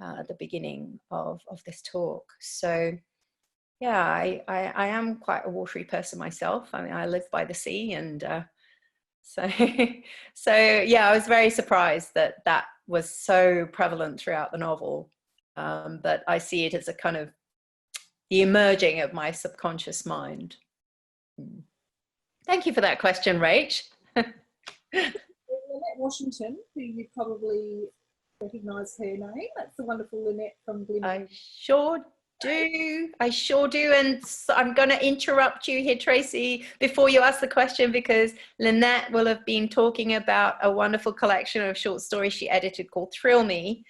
at the beginning of this talk. So yeah, I am quite a watery person myself. I mean, I live by the sea, and so yeah, I was very surprised that that was so prevalent throughout the novel. But I see it as a kind of the emerging of my subconscious mind. Thank you for that question, Rach. Lynette Washington, who you probably recognise her name. That's the wonderful Lynette from Glimmer. I sure do. I sure do. And so I'm going to interrupt you here, Tracy, before you ask the question, because Lynette will have been talking about a wonderful collection of short stories she edited called Thrill Me,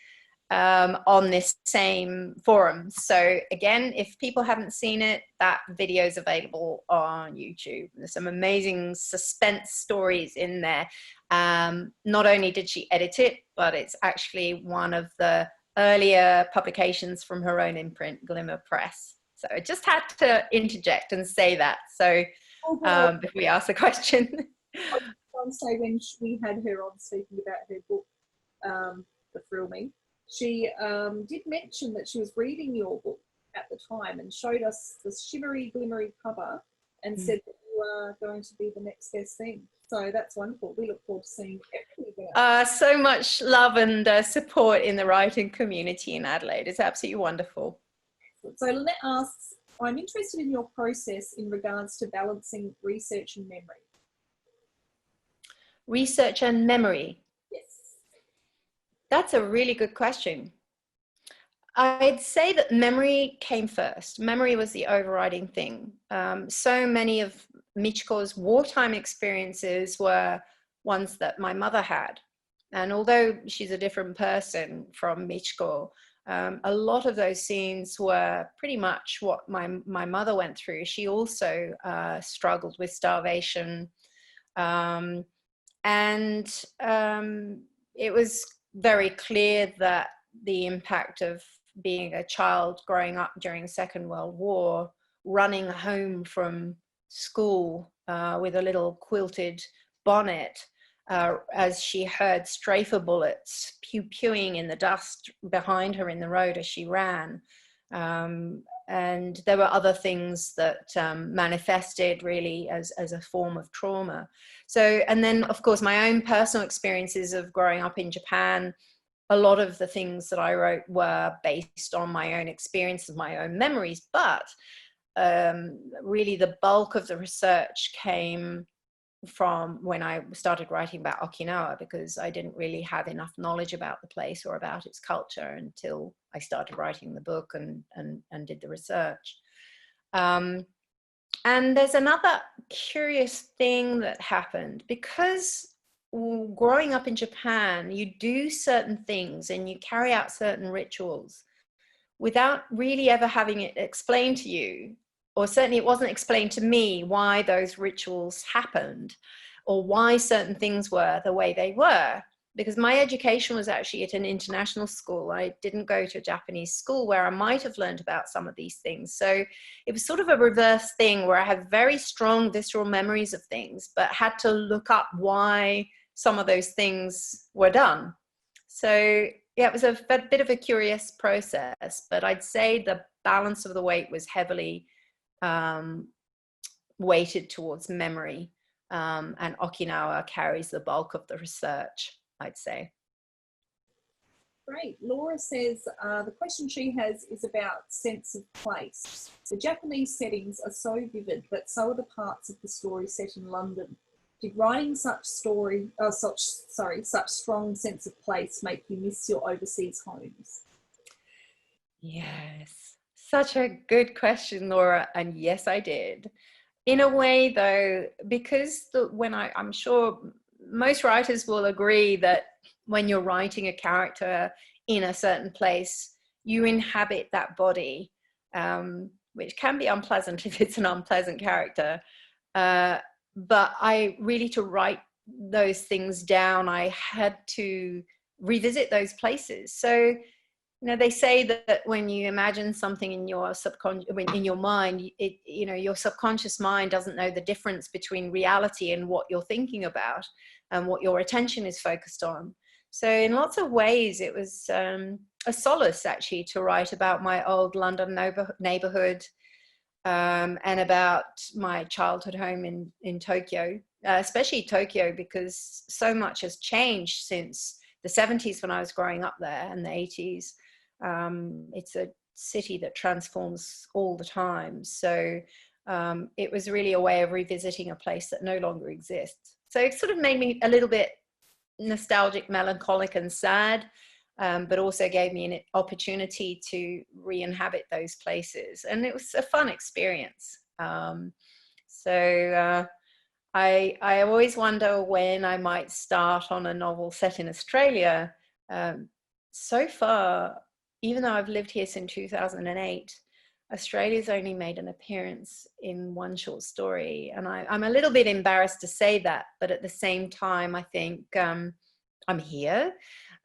on this same forum. So again, if people haven't seen it, that video is available on YouTube. There's some amazing suspense stories in there. Not only did she edit it, but it's actually one of the earlier publications from her own imprint, Glimmer Press. So I just had to interject and say that. So before we ask the question. I want to say when we had her on speaking about her book, The Thrill Me, she did mention that she was reading your book at the time and showed us the shimmery, glimmery cover and said that you are going to be the next best thing. So that's wonderful. We look forward to seeing everything. So much love and support in the writing community in Adelaide. It's absolutely wonderful. So Lynette asks, I'm interested in your process in regards to balancing research and memory. Research and memory? Yes. That's a really good question. I'd say that memory came first. Memory was the overriding thing. So many of Michiko's wartime experiences were ones that my mother had. And although she's a different person from Michiko, a lot of those scenes were pretty much what my mother went through. She also struggled with starvation. And it was very clear that the impact of being a child growing up during the Second World War, running home from school with a little quilted bonnet as she heard strafer bullets pew-pewing in the dust behind her in the road as she ran. And there were other things that manifested really as a form of trauma. So, and then of course my own personal experiences of growing up in Japan, a lot of the things that I wrote were based on my own experiences, my own memories, but really the bulk of the research came from when I started writing about Okinawa, because I didn't really have enough knowledge about the place or about its culture until I started writing the book and did the research. And there's another curious thing that happened, because growing up in Japan, you do certain things and you carry out certain rituals without really ever having it explained to you, or certainly it wasn't explained to me why those rituals happened or why certain things were the way they were, because my education was actually at an international school. I didn't go to a Japanese school where I might have learned about some of these things. So it was sort of a reverse thing where I have very strong visceral memories of things, but had to look up why some of those things were done. So yeah, it was a bit of a curious process, but I'd say the balance of the weight was heavily weighted towards memory, and Okinawa carries the bulk of the research, I'd say. Great. Laura says the question she has is about sense of place. The Japanese settings are so vivid, but so are the parts of the story set in London. Did writing such strong sense of place make you miss your overseas homes? Yes, such a good question, Laura. And yes, I did. In a way, though, because I'm sure most writers will agree that when you're writing a character in a certain place, you inhabit that body, which can be unpleasant if it's an unpleasant character. But I really, to write those things down, I had to revisit those places. So, they say that when you imagine something in your subconscious, in your mind, your subconscious mind doesn't know the difference between reality and what you're thinking about and what your attention is focused on. So in lots of ways, it was a solace actually to write about my old London neighborhood and about my childhood home in Tokyo, especially Tokyo, because so much has changed since the 70s when I was growing up there, and the 80s. It's a city that transforms all the time. So it was really a way of revisiting a place that no longer exists. So it sort of made me a little bit nostalgic, melancholic and sad, but also gave me an opportunity to re-inhabit those places. And it was a fun experience. So I always wonder when I might start on a novel set in Australia. So far, even though I've lived here since 2008, Australia's only made an appearance in one short story. And I'm a little bit embarrassed to say that, but at the same time, I think I'm here.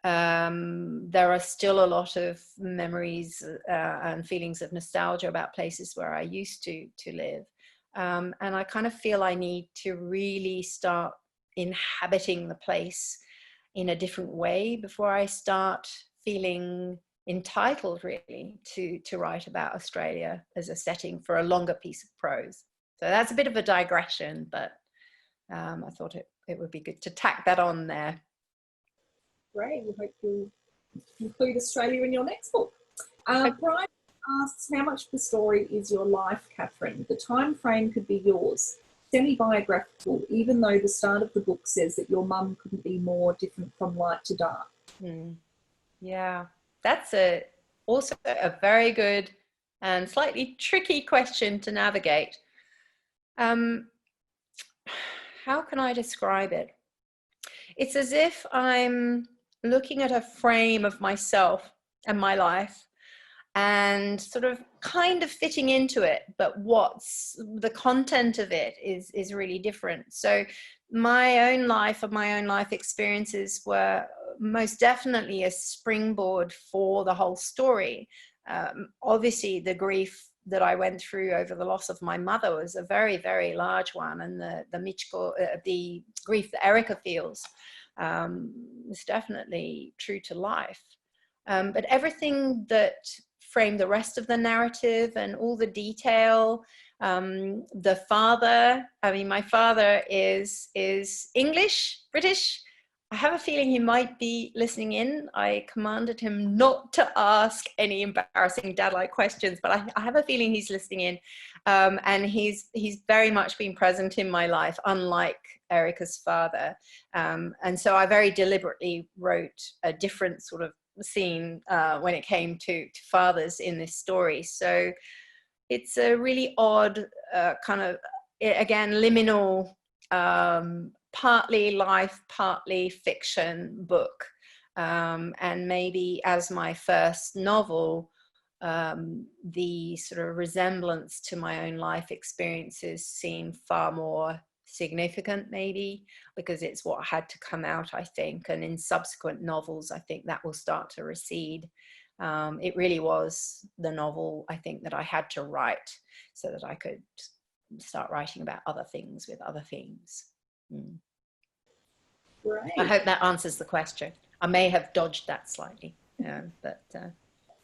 There are still a lot of memories and feelings of nostalgia about places where I used to live. And I kind of feel I need to really start inhabiting the place in a different way before I start feeling entitled really to write about Australia as a setting for a longer piece of prose. So that's a bit of a digression, but I thought it would be good to tack that on there. Great. We hope you'll include Australia in your next book. Brian asks, how much of the story is your life, Katherine? The time frame could be yours, semi-biographical, even though the start of the book says that your mum couldn't be more different from light to dark. Yeah, that's also a very good and slightly tricky question to navigate. How can I describe it? It's as if I'm looking at a frame of myself and my life and sort of kind of fitting into it, but what's the content of it is really different. So my own life and my own life experiences were most definitely a springboard for the whole story. Obviously, the grief that I went through over the loss of my mother was a very, very large one, and the grief that Erica feels is definitely true to life. But everything that framed the rest of the narrative and all the detail, the father, my father is English, British. I have a feeling he might be listening in. I commanded him not to ask any embarrassing dad-like questions, but I have a feeling he's listening in. And he's very much been present in my life, unlike Erica's father. And so I very deliberately wrote a different sort of scene when it came to fathers in this story. So it's a really odd kind of, again, liminal, partly life, partly fiction book. And maybe as my first novel, the sort of resemblance to my own life experiences seem far more significant, maybe because it's what had to come out, I think. And in subsequent novels, I think that will start to recede. It really was the novel, I think, that I had to write so that I could start writing about other things with other themes. Great. I hope that answers the question. I may have dodged that slightly, but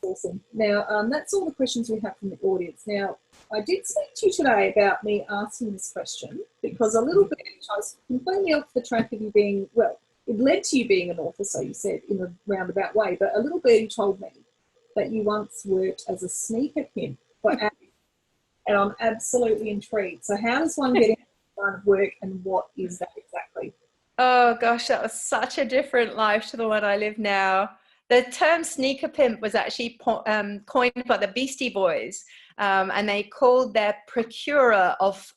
awesome. Now, that's all the questions we have from the audience. Now, I did speak to you today about me asking this question because a little bit, I was completely off the track of you being, well, it led to you being an author, so you said, in a roundabout way, but a little bit you told me that you once worked as a sneaker pimp for Adelaide, and I'm absolutely intrigued. So how does one get into that kind of work, and what is that exactly? Oh gosh, that was such a different life to the one I live now. The term sneaker pimp was actually coined by the Beastie Boys, and they called their procurer of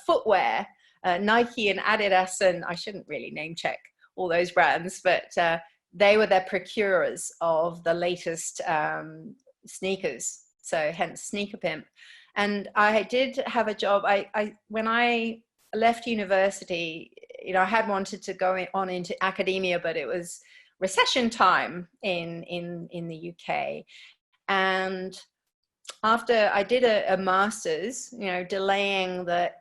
footwear, Nike and Adidas, and I shouldn't really name check all those brands, but they were their procurers of the latest sneakers, so hence sneaker pimp. And I did have a job. When I left university, you know, I had wanted to go on into academia, but it was recession time in the UK. And after I did a master's, you know, delaying the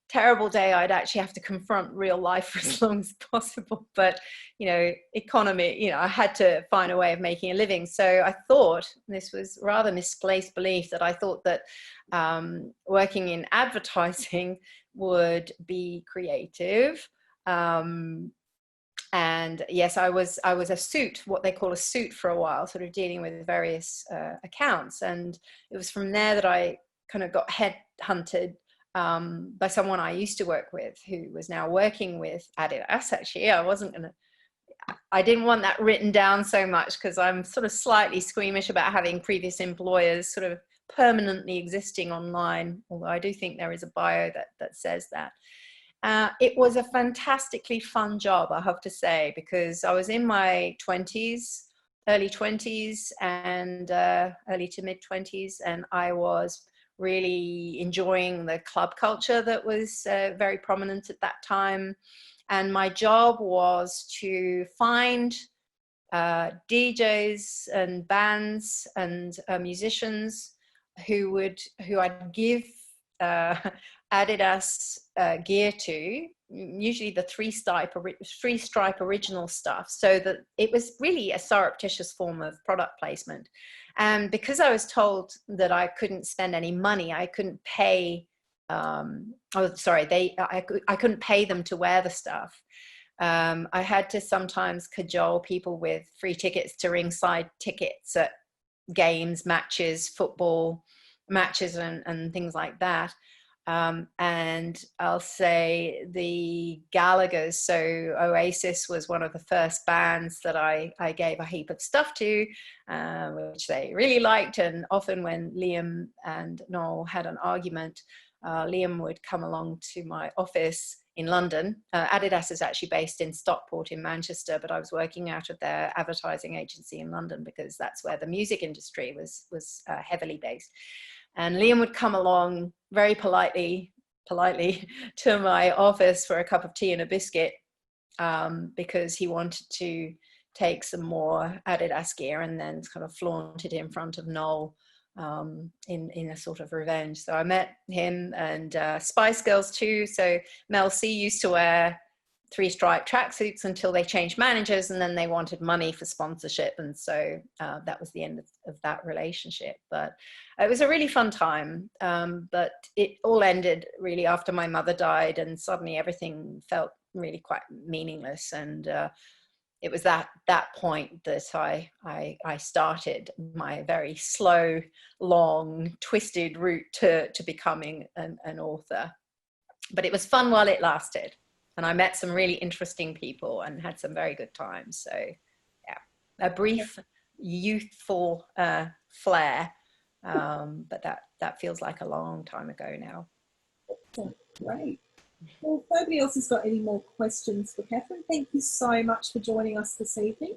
terrible day I'd actually have to confront real life for as long as possible. But, you know, economy, you know, I had to find a way of making a living. So I thought, this was rather misplaced belief, that I thought that working in advertising would be creative. And yes, I was a suit, what they call a suit, for a while, sort of dealing with various accounts. And it was from there that I kind of got headhunted by someone I used to work with, who was now working with Adidas. Actually, I didn't want that written down so much, because I'm sort of slightly squeamish about having previous employers sort of permanently existing online, although I do think there is a bio that says that. It was a fantastically fun job, I have to say, because I was in my 20s, early 20s and early to mid 20s, and I was really enjoying the club culture that was very prominent at that time. And my job was to find DJs and bands and musicians who I'd give Adidas gear to, usually the three-stripe original stuff, so that it was really a surreptitious form of product placement. And because I was told that I couldn't spend any money, I couldn't pay I couldn't pay them to wear the stuff. I had to sometimes cajole people with free tickets to ringside tickets at games, matches, football matches and things like that. And I'll say the Gallaghers, so Oasis was one of the first bands that I gave a heap of stuff to, which they really liked. And often when Liam and Noel had an argument, Liam would come along to my office in London. Adidas is actually based in Stockport in Manchester, but I was working out of their advertising agency in London, because that's where the music industry was heavily based. And Liam would come along very politely to my office for a cup of tea and a biscuit, because he wanted to take some more Adidas gear and then kind of flaunt it in front of Noel in a sort of revenge. So I met him and Spice Girls too. So Mel C used to wear three-stripe tracksuits until they changed managers, and then they wanted money for sponsorship, and so that was the end of that relationship. But it was a really fun time, but it all ended really after my mother died, and suddenly everything felt really quite meaningless. And it was that point that I started my very slow, long, twisted route to becoming an author. But it was fun while it lasted. And I met some really interesting people and had some very good times. So yeah, a brief youthful flair, but that feels like a long time ago now. Great. Well, if nobody else has got any more questions for Katherine, thank you so much for joining us this evening.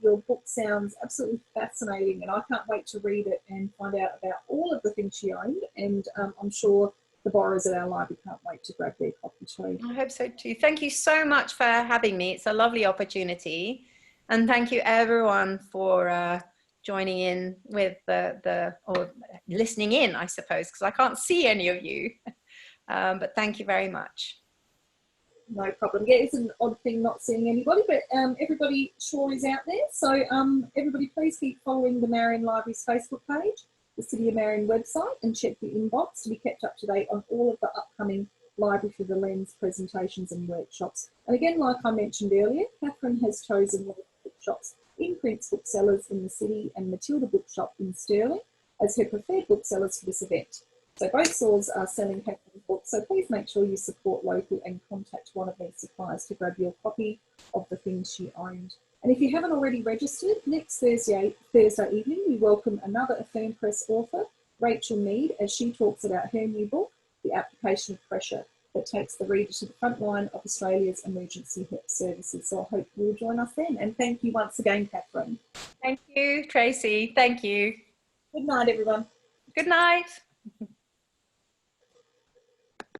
Your book sounds absolutely fascinating, and I can't wait to read it and find out about all of the things she owned. And I'm sure the borrowers at our library can't wait to grab their copy too. I hope so too. Thank you so much for having me. It's a lovely opportunity. And thank you everyone for joining in with or listening in, I suppose, because I can't see any of you. But thank you very much. No problem. Yeah, it's an odd thing not seeing anybody, but everybody sure is out there. So everybody please keep following the Marion Library's Facebook page, the City of Marion website, and check the inbox to be kept up to date on all of the upcoming Library Through the Lens presentations and workshops. And again, like I mentioned earlier, Katherine has chosen one of the bookshops in Prince Booksellers in the City and Matilda Bookshop in Stirling as her preferred booksellers for this event. So both stores are selling Katherine's books, so please make sure you support local and contact one of these suppliers to grab your copy of the things she owned. And if you haven't already registered, next Thursday evening, we welcome another Affirm Press author, Rachel Mead, as she talks about her new book, The Application of Pressure, that takes the reader to the front line of Australia's emergency services. So I hope you'll join us then. And thank you once again, Katherine. Thank you, Tracy. Thank you. Good night, everyone. Good night.